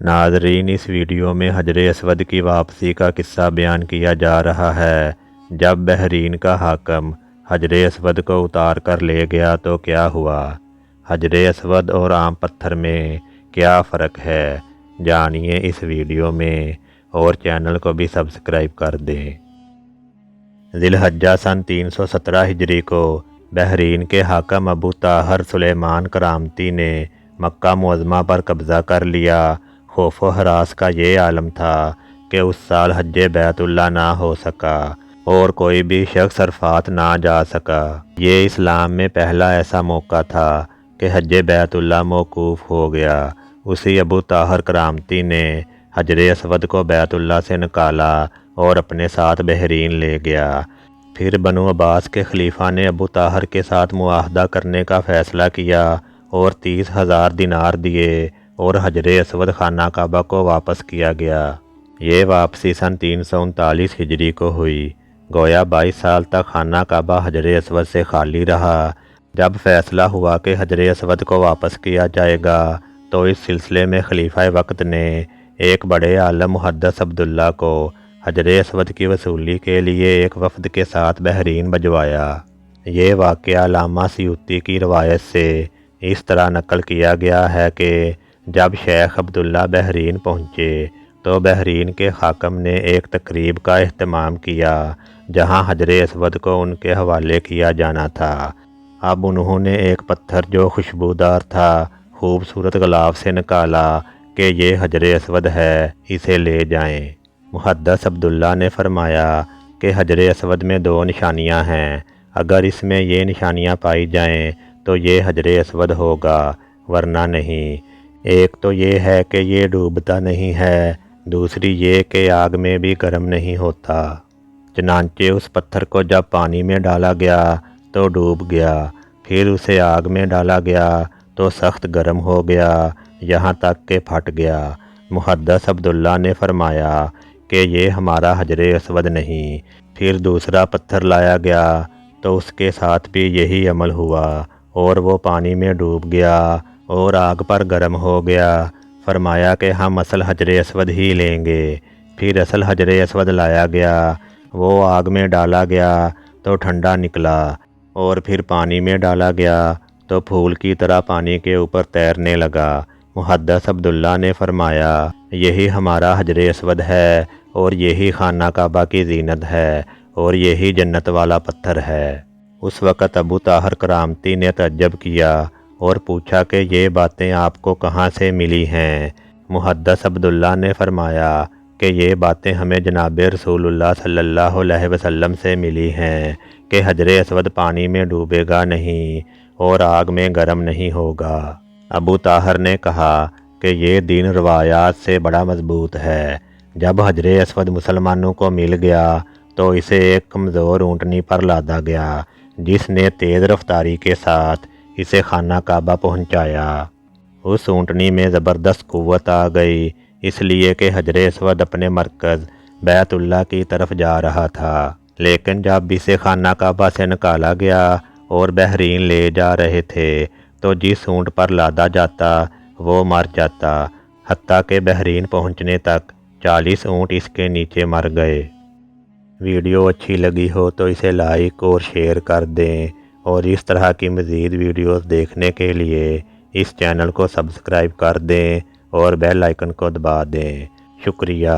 ناظرین، اس ویڈیو میں حجر اسود کی واپسی کا قصہ بیان کیا جا رہا ہے۔ جب بحرین کا حاکم حجر اسود کو اتار کر لے گیا تو کیا ہوا؟ حجر اسود اور عام پتھر میں کیا فرق ہے؟ جانیے اس ویڈیو میں، اور چینل کو بھی سبسکرائب کر دیں۔ ذی الحجہ سن 317 ہجری کو بحرین کے حاکم ابو طاہر سلیمان کرامتی نے مکہ معظمہ پر قبضہ کر لیا۔ خوف و ہراس کا یہ عالم تھا کہ اس سال حج بیت اللہ نہ ہو سکا اور کوئی بھی شخص عرفات نہ جا سکا۔ یہ اسلام میں پہلا ایسا موقع تھا کہ حج بیت اللہ موقوف ہو گیا۔ اسی ابو طاہر کرامتی نے حجر اسود کو بیت اللہ سے نکالا اور اپنے ساتھ بحرین لے گیا۔ پھر بنو عباس کے خلیفہ نے ابو طاہر کے ساتھ معاہدہ کرنے کا فیصلہ کیا اور 30,000 دینار دیے اور حجر اسود خانہ کعبہ کو واپس کیا گیا۔ یہ واپسی سن 339 ہجری کو ہوئی۔ گویا 22 سال تک خانہ کعبہ حجر اسود سے خالی رہا۔ جب فیصلہ ہوا کہ حجر اسود کو واپس کیا جائے گا تو اس سلسلے میں خلیفہ وقت نے ایک بڑے عالم محدث عبداللہ کو حجر اسود کی وصولی کے لیے ایک وفد کے ساتھ بحرین بھجوایا۔ یہ واقعہ علامہ سیوطی کی روایت سے اس طرح نقل کیا گیا ہے کہ جب شیخ عبداللہ بحرین پہنچے تو بحرین کے حاکم نے ایک تقریب کا اہتمام کیا جہاں حجر اسود کو ان کے حوالے کیا جانا تھا۔ اب انہوں نے ایک پتھر جو خوشبودار تھا خوبصورت غلاف سے نکالا کہ یہ حجر اسود ہے، اسے لے جائیں۔ محدث عبداللہ نے فرمایا کہ حجر اسود میں 2 نشانیاں ہیں، اگر اس میں یہ نشانیاں پائی جائیں تو یہ حجر اسود ہوگا، ورنہ نہیں۔ ایک تو یہ ہے کہ یہ ڈوبتا نہیں ہے، دوسری یہ کہ آگ میں بھی گرم نہیں ہوتا۔ چنانچہ اس پتھر کو جب پانی میں ڈالا گیا تو ڈوب گیا، پھر اسے آگ میں ڈالا گیا تو سخت گرم ہو گیا، یہاں تک کہ پھٹ گیا۔ محدث عبداللہ نے فرمایا کہ یہ ہمارا حجر اسود نہیں۔ پھر دوسرا پتھر لایا گیا تو اس کے ساتھ بھی یہی عمل ہوا اور وہ پانی میں ڈوب گیا اور آگ پر گرم ہو گیا۔ فرمایا کہ ہم اصل حجر اسود ہی لیں گے۔ پھر اصل حجر اسود لایا گیا، وہ آگ میں ڈالا گیا تو ٹھنڈا نکلا، اور پھر پانی میں ڈالا گیا تو پھول کی طرح پانی کے اوپر تیرنے لگا۔ محدث عبداللہ نے فرمایا یہی ہمارا حجر اسود ہے اور یہی خانہ کعبہ کی زینت ہے اور یہی جنت والا پتھر ہے۔ اس وقت ابو طاہر کرامتی نے تعجب کیا اور پوچھا کہ یہ باتیں آپ کو کہاں سے ملی ہیں؟ محدث عبداللہ نے فرمایا کہ یہ باتیں ہمیں جناب رسول اللہ صلی اللہ علیہ وسلم سے ملی ہیں کہ حجر اسود پانی میں ڈوبے گا نہیں اور آگ میں گرم نہیں ہوگا۔ ابو طاہر نے کہا کہ یہ دین روایات سے بڑا مضبوط ہے۔ جب حجر اسود مسلمانوں کو مل گیا تو اسے ایک کمزور اونٹنی پر لادا گیا جس نے تیز رفتاری کے ساتھ اسے خانہ کعبہ پہنچایا۔ اس اونٹنی میں زبردست قوت آ گئی، اس لیے کہ حجر اسود اپنے مرکز بیت اللہ کی طرف جا رہا تھا۔ لیکن جب اسے خانہ کعبہ سے نکالا گیا اور بحرین لے جا رہے تھے تو جس اونٹ پر لادا جاتا وہ مر جاتا، حتیٰ کہ بحرین پہنچنے تک 40 اونٹ اس کے نیچے مر گئے۔ ویڈیو اچھی لگی ہو تو اسے لائک اور شیئر کر دیں، اور اس طرح کی مزید ویڈیوز دیکھنے کے لیے اس چینل کو سبسکرائب کر دیں اور بیل آئیکن کو دبا دیں۔ شکریہ۔